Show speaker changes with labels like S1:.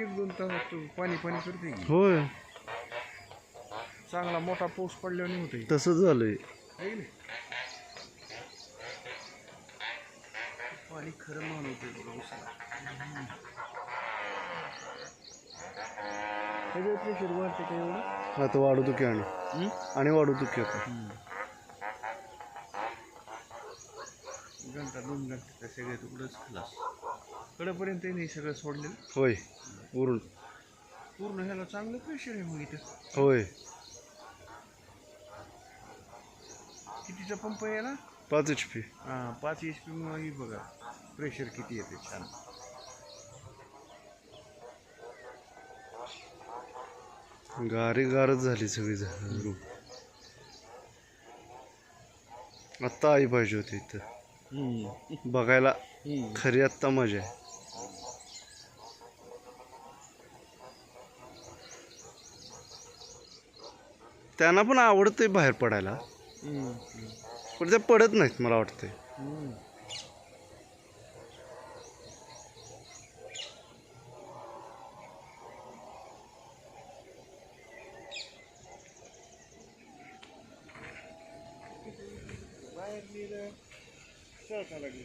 S1: 1-2 तासात पाणी पाणी करते की.
S2: होय
S1: चांगला मोठा पाऊस पडल्याने होते
S2: तसंच झालंय.
S1: पाणी खरं मानवते सगळे प्रेशर वाढते का एवढं.
S2: आता वाढवतो की आणि वाढवतो की आता.
S1: घंटा 2 घंटे सगळे तुकडंच खलास कडेपर्यंत नाही सगळं सोडलेलं.
S2: होय वरून
S1: पूर्ण ह्याला चांगलं प्रेशर आहे मग इथं.
S2: होय
S1: कितीचा पंप आहे ना.
S2: 5 HP.
S1: हां 5 HP मग बघा प्रेशर किती येते छान.
S2: गारच झाली सगळी रूम. आत्ता आई पाहिजे होती इथं बघायला. खरी आत्ता मजा आहे. त्यांना पण आवडतंय बाहेर पडायला पण ते पडत नाहीत मला वाटतंय.
S1: बाहेर लिहिलं लागली.